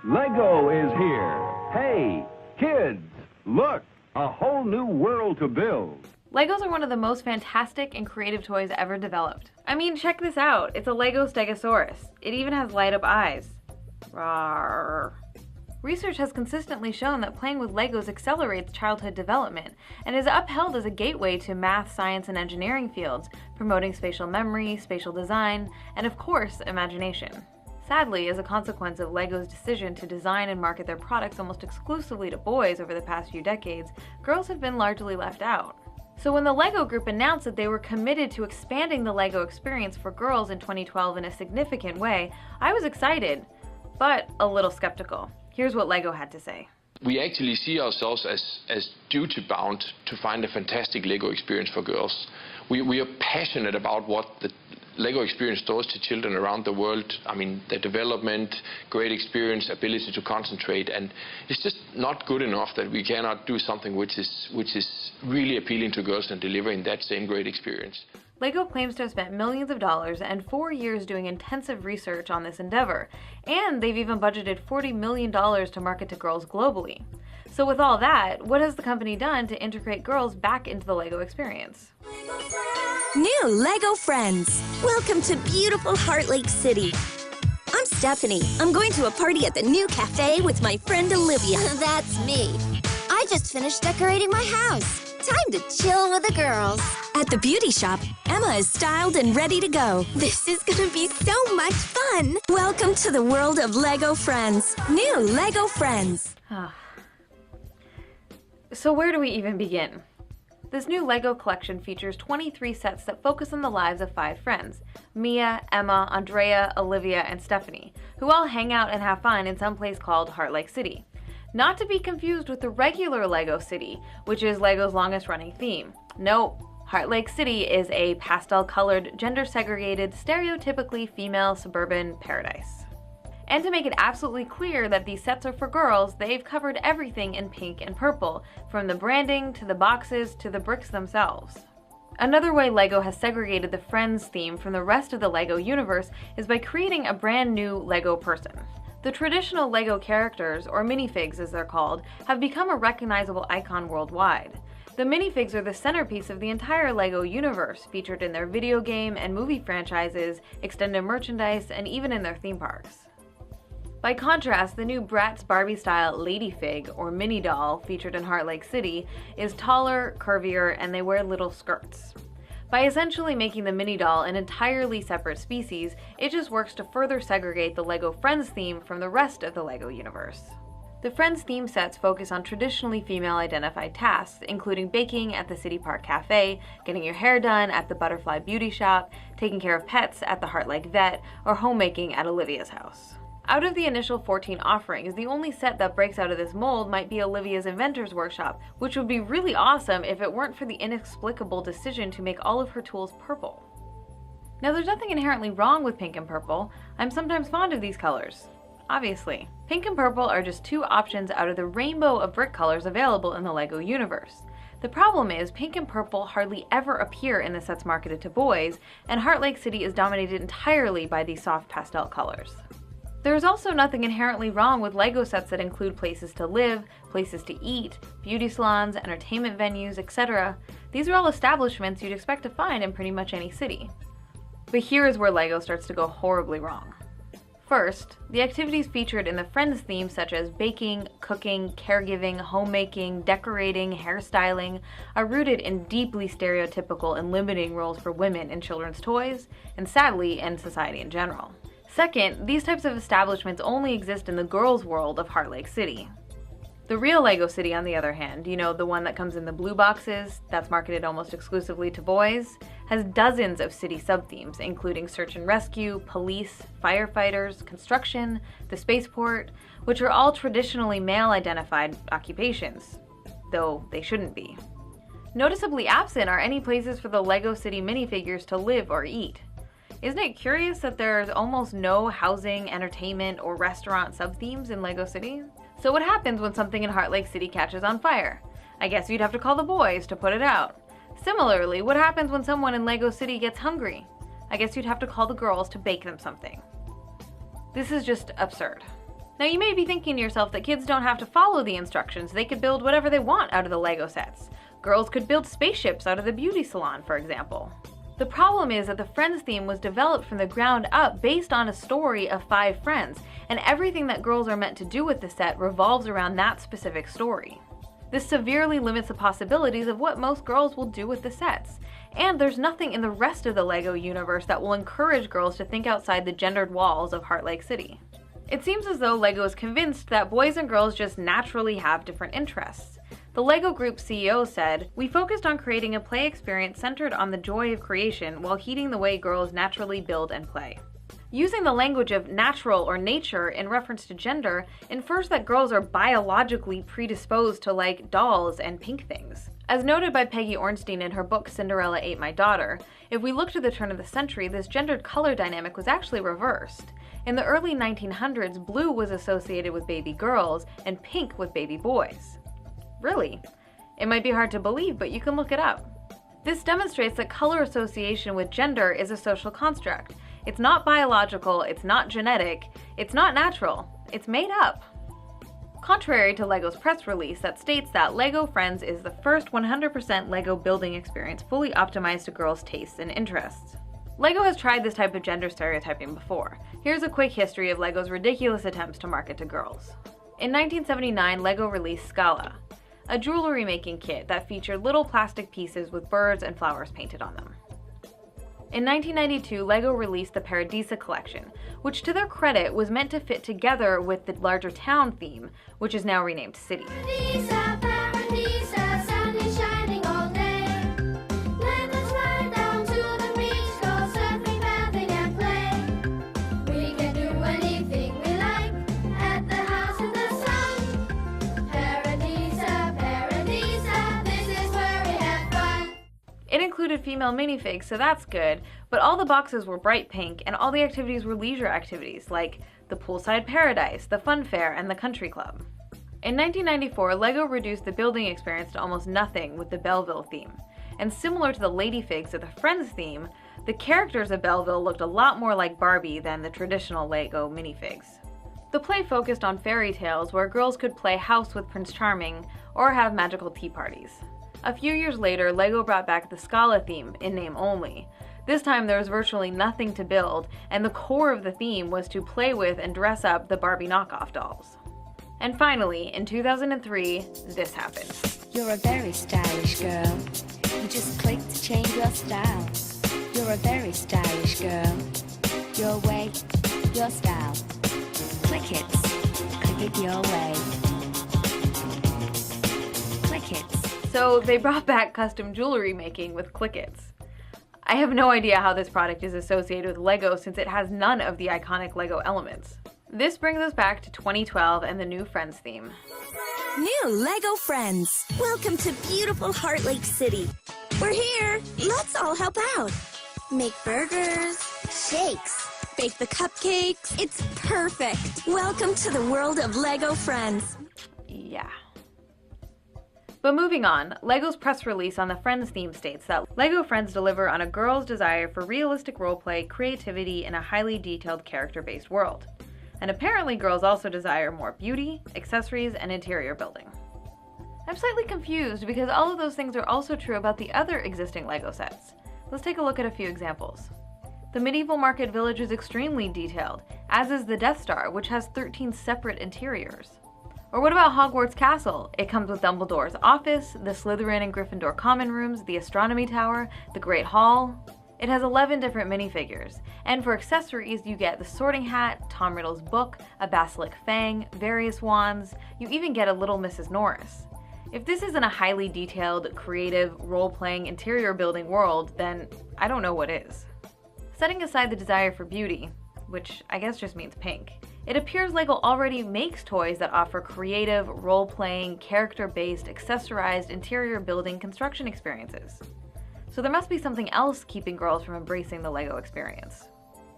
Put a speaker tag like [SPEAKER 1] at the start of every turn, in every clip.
[SPEAKER 1] Lego is here. Hey, kids, look, a whole new world to build.
[SPEAKER 2] Legos are one of the most fantastic and creative toys ever developed. I mean, check this out. It's a Lego Stegosaurus. It even has light-up eyes. Rawr. Research has consistently shown that playing with Legos accelerates childhood development and is upheld as a gateway to math, science, and engineering fields, promoting spatial memory, spatial design, and of course, imagination. Sadly, as a consequence of Lego's decision to design and market their products almost exclusively to boys over the past few decades, girls have been largely left out. So when the Lego Group announced that they were committed to expanding the Lego experience for girls in 2012 in a significant way, I was excited, but a little skeptical. Here's what Lego had to say.
[SPEAKER 3] We actually see ourselves as duty-bound to find a fantastic Lego experience for girls. We are passionate about what the Lego experience does to children around the world. I mean, the development, great experience, ability to concentrate, and it's just not good enough that we cannot do something which is really appealing to girls and delivering that same great experience.
[SPEAKER 2] Lego claims to have spent millions of dollars and 4 years doing intensive research on this endeavor, and they've even budgeted $40 million to market to girls globally. So with all that, what has the company done to integrate girls back into the Lego experience?
[SPEAKER 4] New Lego friends! Welcome to beautiful Heart Lake City. I'm Stephanie. I'm going to a party at the new cafe with my friend Olivia.
[SPEAKER 5] That's me. I just finished decorating my house. Time to chill with the girls.
[SPEAKER 4] At the beauty shop, Emma is styled and ready to go.
[SPEAKER 5] This is gonna be so much fun.
[SPEAKER 4] Welcome to the world of Lego friends. New Lego friends.
[SPEAKER 2] So where do we even begin? This new Lego collection features 23 sets that focus on the lives of 5 friends: Mia, Emma, Andrea, Olivia, and Stephanie, who all hang out and have fun in some place called Heart Lake City. Not to be confused with the regular Lego City, which is Lego's longest running theme. Nope, Heart Lake City is a pastel-colored, gender-segregated, stereotypically female suburban paradise. And to make it absolutely clear that these sets are for girls, they've covered everything in pink and purple, from the branding to the boxes to the bricks themselves. Another way Lego has segregated the Friends theme from the rest of the Lego universe is by creating a brand new Lego person. The traditional Lego characters, or minifigs as they're called, have become a recognizable icon worldwide. The minifigs are the centerpiece of the entire Lego universe, featured in their video game and movie franchises, extended merchandise, and even in their theme parks. By contrast, the new Bratz Barbie-style Ladyfig, or mini doll, featured in Heart Lake City, is taller, curvier, and they wear little skirts. By essentially making the mini doll an entirely separate species, it just works to further segregate the Lego Friends theme from the rest of the Lego universe. The Friends theme sets focus on traditionally female-identified tasks, including baking at the City Park Cafe, getting your hair done at the Butterfly Beauty Shop, taking care of pets at the Heart Lake Vet, or homemaking at Olivia's house. Out of the initial 14 offerings, the only set that breaks out of this mold might be Olivia's Inventor's Workshop, which would be really awesome if it weren't for the inexplicable decision to make all of her tools purple. Now, there's nothing inherently wrong with pink and purple. I'm sometimes fond of these colors. Obviously. Pink and purple are just 2 options out of the rainbow of brick colors available in the Lego universe. The problem is, pink and purple hardly ever appear in the sets marketed to boys, and Heart Lake City is dominated entirely by these soft pastel colors. There is also nothing inherently wrong with Lego sets that include places to live, places to eat, beauty salons, entertainment venues, etc. These are all establishments you'd expect to find in pretty much any city. But here is where Lego starts to go horribly wrong. First, the activities featured in the Friends theme, such as baking, cooking, caregiving, homemaking, decorating, hairstyling, are rooted in deeply stereotypical and limiting roles for women in children's toys, and sadly, in society in general. Second, these types of establishments only exist in the girls' world of Heart Lake City. The real Lego City, on the other hand, you know, the one that comes in the blue boxes, that's marketed almost exclusively to boys, has dozens of city sub-themes, including search and rescue, police, firefighters, construction, the spaceport, which are all traditionally male-identified occupations, though they shouldn't be. Noticeably absent are any places for the Lego City minifigures to live or eat. Isn't it curious that there's almost no housing, entertainment, or restaurant sub-themes in Lego City? So what happens when something in Heart Lake City catches on fire? I guess you'd have to call the boys to put it out. Similarly, what happens when someone in Lego City gets hungry? I guess you'd have to call the girls to bake them something. This is just absurd. Now you may be thinking to yourself that kids don't have to follow the instructions, they could build whatever they want out of the Lego sets. Girls could build spaceships out of the beauty salon, for example. The problem is that the Friends theme was developed from the ground up based on a story of 5 friends, and everything that girls are meant to do with the set revolves around that specific story. This severely limits the possibilities of what most girls will do with the sets. And there's nothing in the rest of the Lego universe that will encourage girls to think outside the gendered walls of Heart Lake City. It seems as though Lego is convinced that boys and girls just naturally have different interests. The Lego Group CEO said, "We focused on creating a play experience centered on the joy of creation while heeding the way girls naturally build and play." Using the language of natural or nature in reference to gender infers that girls are biologically predisposed to like dolls and pink things. As noted by Peggy Ornstein in her book Cinderella Ate My Daughter, if we look to the turn of the century, this gendered color dynamic was actually reversed. In the early 1900s, blue was associated with baby girls and pink with baby boys. Really? It might be hard to believe, but you can look it up. This demonstrates that color association with gender is a social construct. It's not biological, it's not genetic, it's not natural, it's made up. Contrary to Lego's press release that states that Lego Friends is the first 100% Lego building experience fully optimized to girls' tastes and interests. Lego has tried this type of gender stereotyping before. Here's a quick history of Lego's ridiculous attempts to market to girls. In 1979, Lego released Scala, a jewelry making kit that featured little plastic pieces with birds and flowers painted on them. In 1992, Lego released the Paradisa collection, which to their credit was meant to fit together with the larger town theme, which is now renamed City.
[SPEAKER 6] Paradisa, Paradisa, sun is shining all day. Let us ride down to the beach, go surfing, bathing and play. We can do anything we like at the house in the sun. Paradisa, Paradisa, this is where we have fun.
[SPEAKER 2] It included female minifigs, so that's good, but all the boxes were bright pink and all the activities were leisure activities like the poolside paradise, the fun fair, and the country club. In 1994, Lego reduced the building experience to almost nothing with the Belleville theme. And similar to the ladyfigs of the Friends theme, the characters of Belleville looked a lot more like Barbie than the traditional Lego minifigs. The play focused on fairy tales where girls could play house with Prince Charming or have magical tea parties. A few years later, Lego brought back the Scala theme in name only. This time there was virtually nothing to build, and the core of the theme was to play with and dress up the Barbie knockoff dolls. And finally, in 2003, this happened.
[SPEAKER 7] You're a very stylish girl. You just click to change your style. You're a very stylish girl. Your way, your style. Click it your way. Click it.
[SPEAKER 2] So they brought back custom jewelry making with Clickets. I have no idea how this product is associated with Lego since it has none of the iconic Lego elements. This brings us back to 2012 and the new Friends theme.
[SPEAKER 4] New Lego Friends. Welcome to beautiful Heart Lake City. We're here. Let's all help out. Make burgers, shakes, bake the cupcakes. It's perfect. Welcome to the world of Lego Friends.
[SPEAKER 2] Yeah. But moving on, Lego's press release on the Friends theme states that Lego Friends deliver on a girl's desire for realistic roleplay, creativity, and a highly detailed character-based world. And apparently girls also desire more beauty, accessories, and interior building. I'm slightly confused because all of those things are also true about the other existing Lego sets. Let's take a look at a few examples. The medieval market village is extremely detailed, as is the Death Star, which has 13 separate interiors. Or what about Hogwarts Castle? It comes with Dumbledore's office, the Slytherin and Gryffindor common rooms, the Astronomy Tower, the Great Hall. It has 11 different minifigures, and for accessories you get the Sorting Hat, Tom Riddle's book, a Basilisk Fang, various wands, you even get a Little Mrs. Norris. If this isn't a highly detailed, creative, role-playing, interior building world, then I don't know what is. Setting aside the desire for beauty, which I guess just means pink, it appears Lego already makes toys that offer creative, role-playing, character-based, accessorized interior building construction experiences. So there must be something else keeping girls from embracing the Lego experience.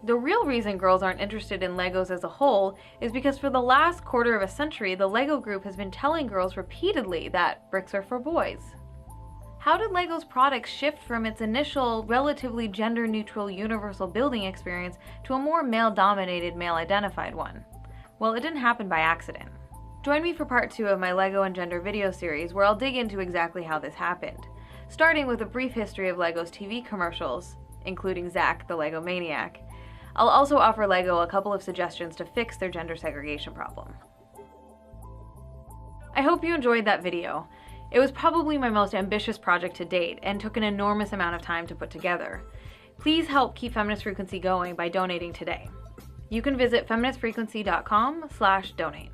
[SPEAKER 2] The real reason girls aren't interested in Legos as a whole is because for the last quarter of a century, the Lego group has been telling girls repeatedly that bricks are for boys. How did Lego's products shift from its initial, relatively gender-neutral universal building experience to a more male-dominated, male-identified one? Well, it didn't happen by accident. Join me for part 2 of my Lego and gender video series where I'll dig into exactly how this happened, starting with a brief history of Lego's TV commercials, including Zach, the Lego Maniac. I'll also offer Lego a couple of suggestions to fix their gender segregation problem. I hope you enjoyed that video. It was probably my most ambitious project to date and took an enormous amount of time to put together. Please help keep Feminist Frequency going by donating today. You can visit feministfrequency.com/donate.